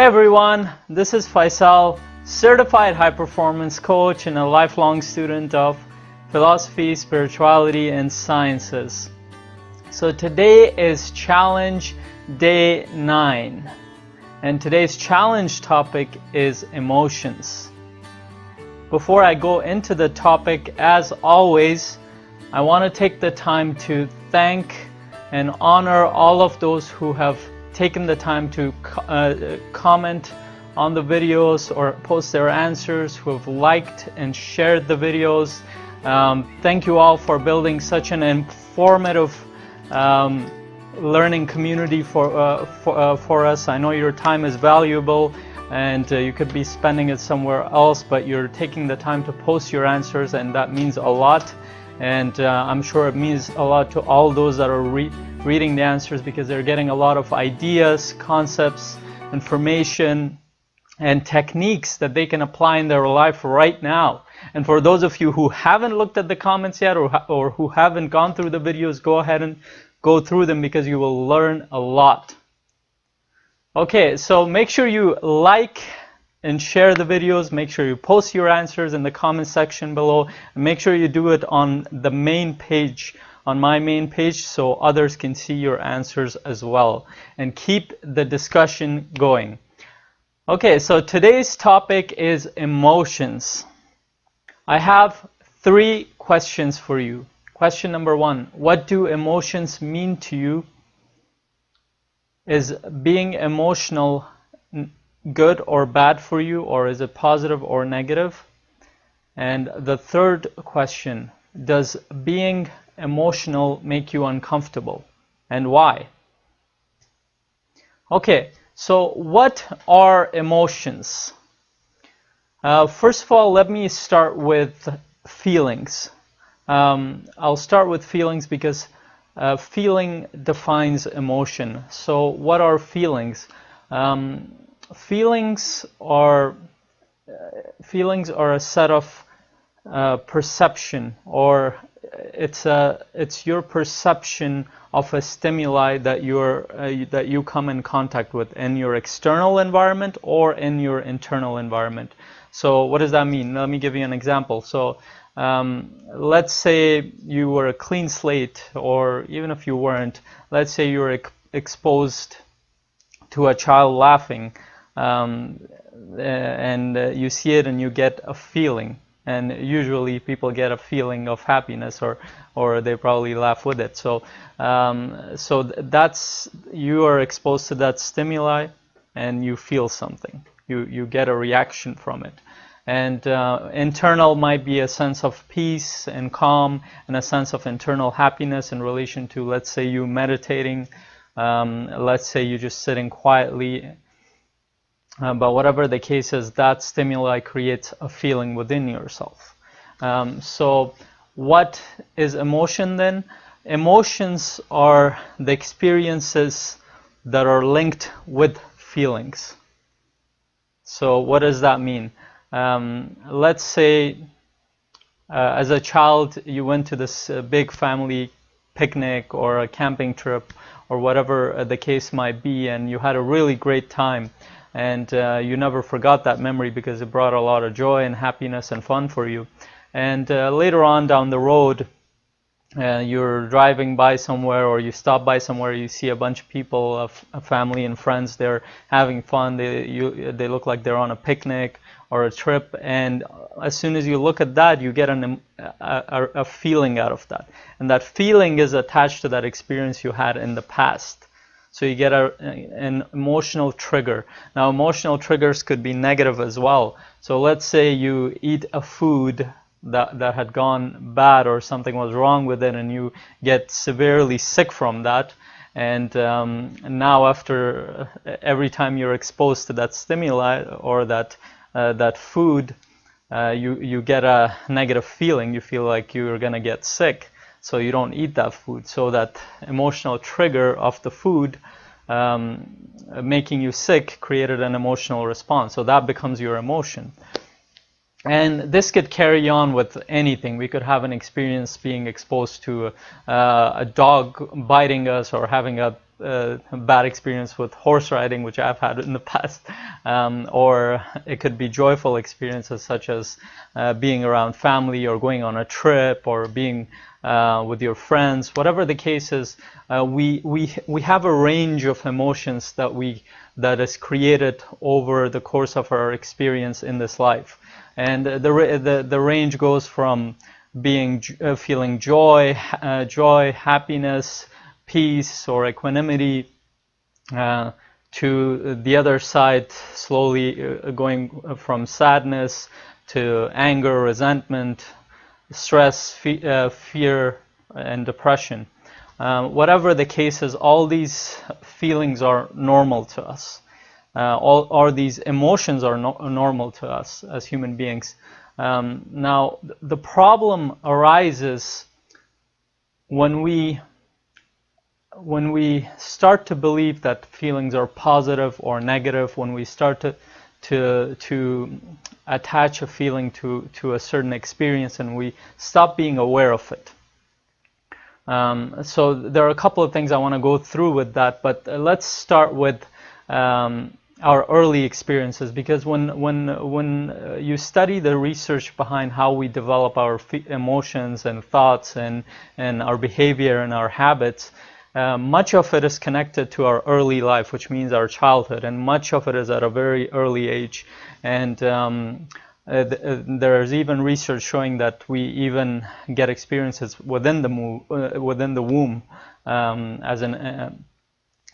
Hey everyone, this is Faisal, certified high performance coach and a lifelong student of philosophy, spirituality, and sciences. So today is challenge day 9, and today's challenge topic is emotions. Before I go into the topic, as always, I want to take the time to thank and honor all of those who have taken the time to comment on the videos or post their answers, who have liked and shared the videos. Thank you all for building such an informative learning community for us. I know your time is valuable and you could be spending it somewhere else, but you're taking the time to post your answers, and that means a lot. And I'm sure it means a lot to all those that are reading the answers, because they're getting a lot of ideas, concepts, information, and techniques that they can apply in their life right now. And for those of you who haven't looked at the comments yet, or who haven't gone through the videos, go ahead and go through them, because you will learn a lot. Okay, so make sure you like and share the videos. Make sure you post your answers in the comment section below, and make sure you do it on the main page, on my main page, so others can see your answers as well, and keep the discussion going. Okay, so today's topic is emotions. I have 3 questions for you. Question number 1, what do emotions mean to you? Is being emotional good or bad for you, or is it positive or negative? And the third question, does being emotional make you uncomfortable, and why? Okay, so what are emotions? First of all, let me start with feelings. I'll start with feelings because feeling defines emotion. So what are feelings? Feelings are a set of perception, or it's your perception of a stimuli that you come in contact with in your external environment or in your internal environment. So what does that mean? Let me give you an example. So let's say you were a clean slate, or even if you weren't, let's say you were exposed to a child laughing, and you see it and you get a feeling. And usually people get a feeling of happiness, or they probably laugh with it. So that's, you are exposed to that stimuli and you feel something. You get a reaction from it. And internal might be a sense of peace and calm, and a sense of internal happiness in relation to, let's say, you meditating, let's say you just sitting quietly. But whatever the case is, that stimuli creates a feeling within yourself. So what is emotion then? Emotions are the experiences that are linked with feelings. So what does that mean? Let's say as a child you went to this big family picnic or a camping trip, or whatever the case might be, and you had a really great time. And you never forgot that memory because it brought a lot of joy and happiness and fun for you. And later on down the road, you're driving by somewhere, or you stop by somewhere, you see a bunch of people, a family and friends, they're having fun, they look like they're on a picnic or a trip, and as soon as you look at that, you get a feeling out of that. And that feeling is attached to that experience you had in the past. So you get an emotional trigger. Now, emotional triggers could be negative as well. So let's say you eat a food that had gone bad, or something was wrong with it, and you get severely sick from that. And now, after every time you're exposed to that stimuli or that food, you get a negative feeling. You feel like you're gonna get sick. So you don't eat that food. So that emotional trigger of the food making you sick created an emotional response. So that becomes your emotion. And this could carry on with anything. We could have an experience being exposed to a dog biting us, or having a bad experience with horse riding, which I've had in the past, or it could be joyful experiences such as being around family or going on a trip or being with your friends. Whatever the case is, we have a range of emotions that is created over the course of our experience in this life, and the range goes from feeling joy, happiness, peace, or equanimity, to the other side, slowly going from sadness to anger, resentment, stress, fear, and depression. Whatever the case is, all these feelings are normal to us. All these emotions are normal to us as human beings. Now, the problem arises when we start to believe that feelings are positive or negative, when we start to attach a feeling to a certain experience and we stop being aware of it. So there are a couple of things I want to go through with that, but let's start with our early experiences, because when you study the research behind how we develop our emotions and thoughts and our behavior and our habits, much of it is connected to our early life, which means our childhood, and much of it is at a very early age. And there's even research showing that we even get experiences within the womb,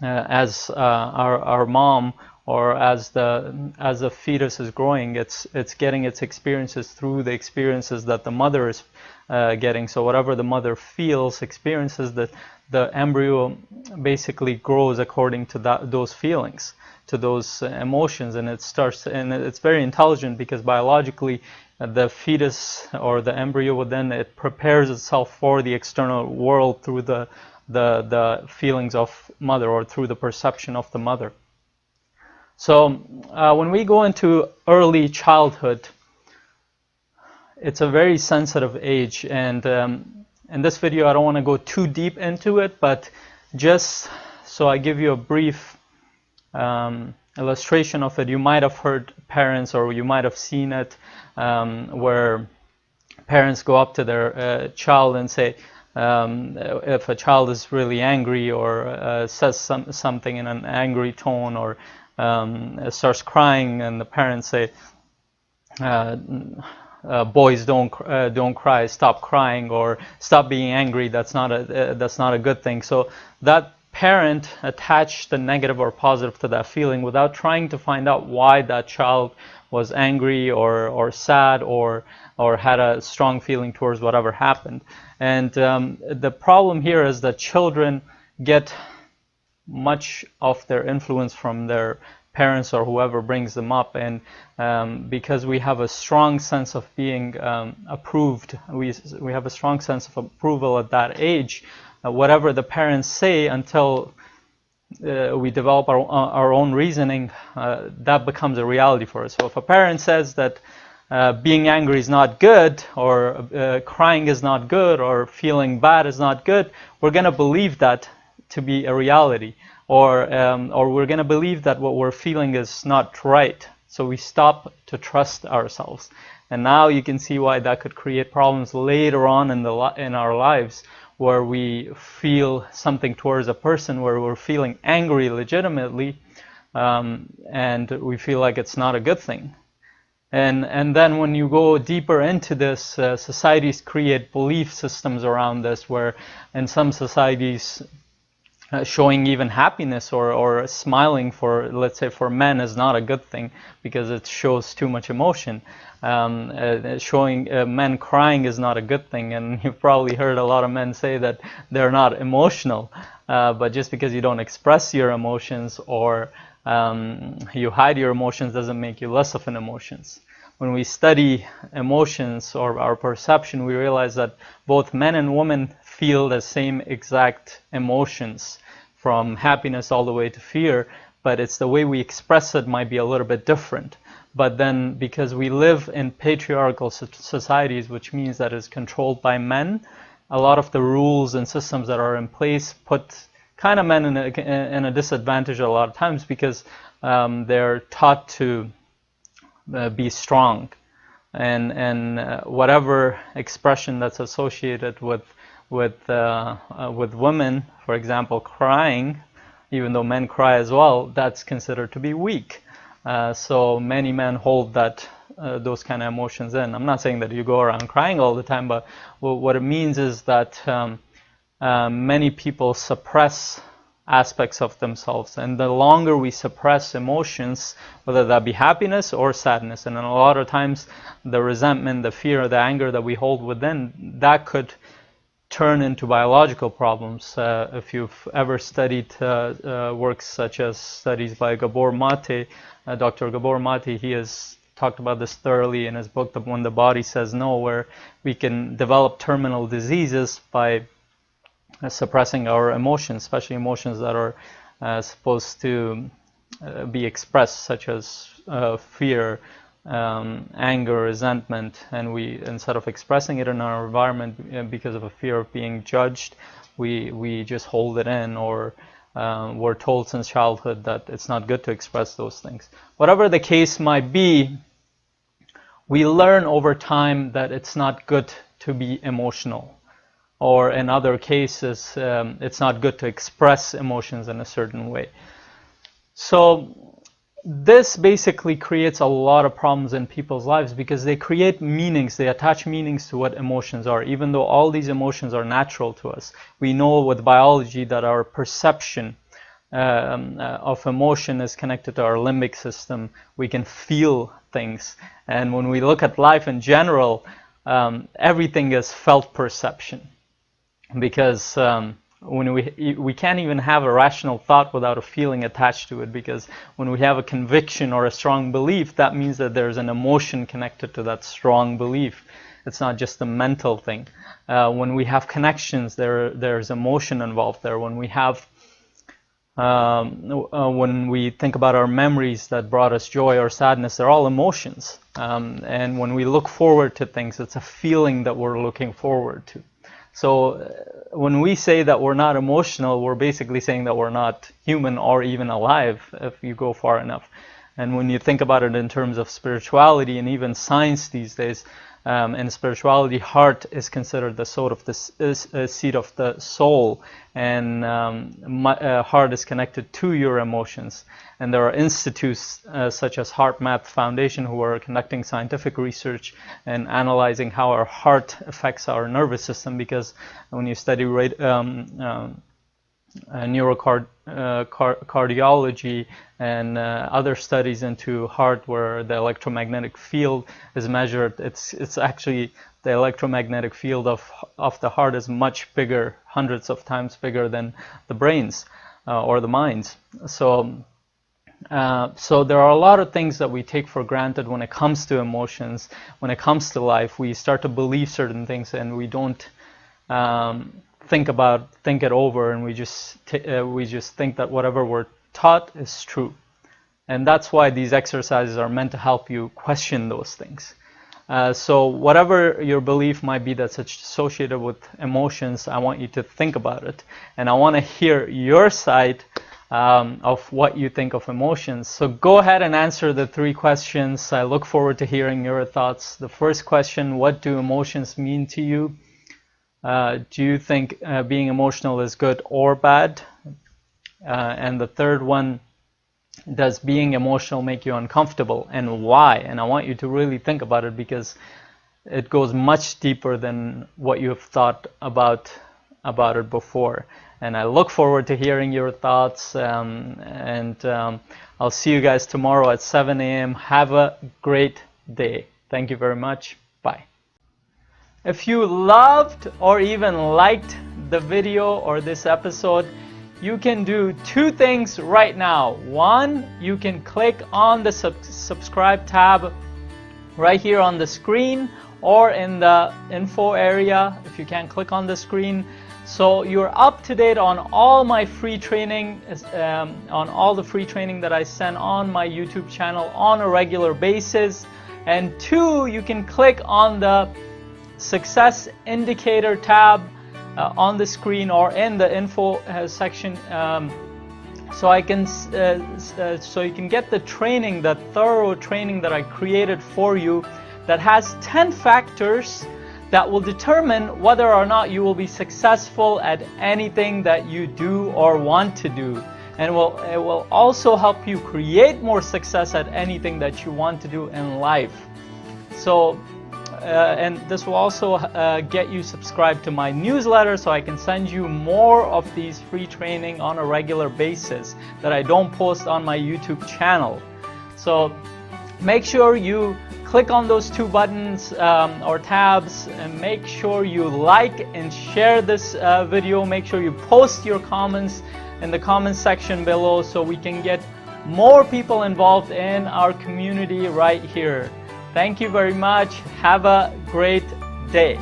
as our mom, or as the fetus is growing, it's getting its experiences through the experiences that the mother is getting. So whatever the mother feels, experiences, that the embryo basically grows according to those feelings, to those emotions, and it's very intelligent, because biologically the fetus or the embryo it prepares itself for the external world through the feelings of mother, or through the perception of the mother. So when we go into early childhood, it's a very sensitive age, and in this video I don't want to go too deep into it, but just so I give you a brief illustration of it. You might have heard parents, or you might have seen it, where parents go up to their child and say, if a child is really angry, or says something in an angry tone, or starts crying, and the parents say, boys don't cry, stop crying, or stop being angry, that's not a good thing. So that parent attached the negative or positive to that feeling without trying to find out why that child was angry or sad or had a strong feeling towards whatever happened. And the problem here is that children get much of their influence from their parents or whoever brings them up, and because we have a strong sense of being approved, we have a strong sense of approval at that age. Whatever the parents say, until we develop our own reasoning, that becomes a reality for us. So if a parent says that being angry is not good, or crying is not good, or feeling bad is not good, we're going to believe that to be a reality, or we're going to believe that what we're feeling is not right. So we stop to trust ourselves, and now you can see why that could create problems later on in our lives, where we feel something towards a person, where we're feeling angry legitimately, and we feel like it's not a good thing. And then when you go deeper into this, societies create belief systems around this, where in some societies showing even happiness or smiling, for, let's say, for men is not a good thing because it shows too much emotion. Showing men crying is not a good thing, and you've probably heard a lot of men say that they're not emotional, but just because you don't express your emotions, or you hide your emotions, doesn't make you less of an emotions. When we study emotions or our perception, we realize that both men and women feel the same exact emotions, from happiness all the way to fear, but it's the way we express it might be a little bit different. But then, because we live in patriarchal societies, which means that it's controlled by men, a lot of the rules and systems that are in place put kind of men in a disadvantage a lot of times, because they're taught to be strong, and whatever expression that's associated with women, for example, crying, even though men cry as well, that's considered to be weak. So many men hold that those kind of emotions in. I'm not saying that you go around crying all the time, but what it means is that many people suppress aspects of themselves, and the longer we suppress emotions, whether that be happiness or sadness, and a lot of times the resentment, the fear, the anger that we hold within, that could turn into biological problems. If you've ever studied works such as studies by Gabor Mate, Dr. Gabor Mate, he has talked about this thoroughly in his book, When the Body Says No, where we can develop terminal diseases by suppressing our emotions, especially emotions that are supposed to be expressed, such as fear, anger, resentment, and we, instead of expressing it in our environment because of a fear of being judged, we just hold it in, or we're told since childhood that it's not good to express those things. Whatever the case might be, we learn over time that it's not good to be emotional, or in other cases, it's not good to express emotions in a certain way. So this basically creates a lot of problems in people's lives, because they create meanings, they attach meanings to what emotions are, even though all these emotions are natural to us. We know with biology that our perception of emotion is connected to our limbic system. We can feel things, and when we look at life in general, everything is felt perception, because when we can't even have a rational thought without a feeling attached to it, because when we have a conviction or a strong belief, that means that there's an emotion connected to that strong belief. It's not just a mental thing. When we have connections, there's emotion involved there. When we have when we think about our memories that brought us joy or sadness, they're all emotions. And when we look forward to things, it's a feeling that we're looking forward to. So when we say that we're not emotional, we're basically saying that we're not human or even alive, if you go far enough. And when you think about it in terms of spirituality and even science these days, in spirituality, heart is considered the seat of the soul, and heart is connected to your emotions. And there are institutes such as HeartMath Foundation who are conducting scientific research and analyzing how our heart affects our nervous system, because when you study neurocardiology and other studies into heart, where the electromagnetic field is measured, it's actually the electromagnetic field of the heart is much bigger, hundreds of times bigger than the brains or the minds. So there are a lot of things that we take for granted when it comes to emotions, when it comes to life. We start to believe certain things, and we don't think it over, and we just think that whatever we're taught is true. And that's why these exercises are meant to help you question those things. So whatever your belief might be that's associated with emotions, I want you to think about it, and I want to hear your side of what you think of emotions. So go ahead and answer the 3 questions. I look forward to hearing your thoughts. The first question: what do emotions mean to you? Do you think being emotional is good or bad? And the third one: does being emotional make you uncomfortable, and why? And I want you to really think about it, because it goes much deeper than what you have thought about it before. And I look forward to hearing your thoughts, and I'll see you guys tomorrow at 7 a.m. Have a great day. Thank you very much. Bye. If you loved or even liked the video or this episode, you can do 2 things right now. One, you can click on the subscribe tab right here on the screen, or in the info area if you can't click on the screen. So you're up to date on all my free training, on all the free training that I send on my YouTube channel on a regular basis. And 2, you can click on the Success Indicator tab on the screen or in the info section, so you can get the training, the thorough training that I created for you, that has 10 factors that will determine whether or not you will be successful at anything that you do or want to do. And it will also help you create more success at anything that you want to do in life. So, and this will also get you subscribed to my newsletter, so I can send you more of these free training on a regular basis that I don't post on my YouTube channel. So make sure you click on those 2 buttons or tabs, and make sure you like and share this video. Make sure you post your comments in the comment section below, so we can get more people involved in our community right here. Thank you very much. Have a great day.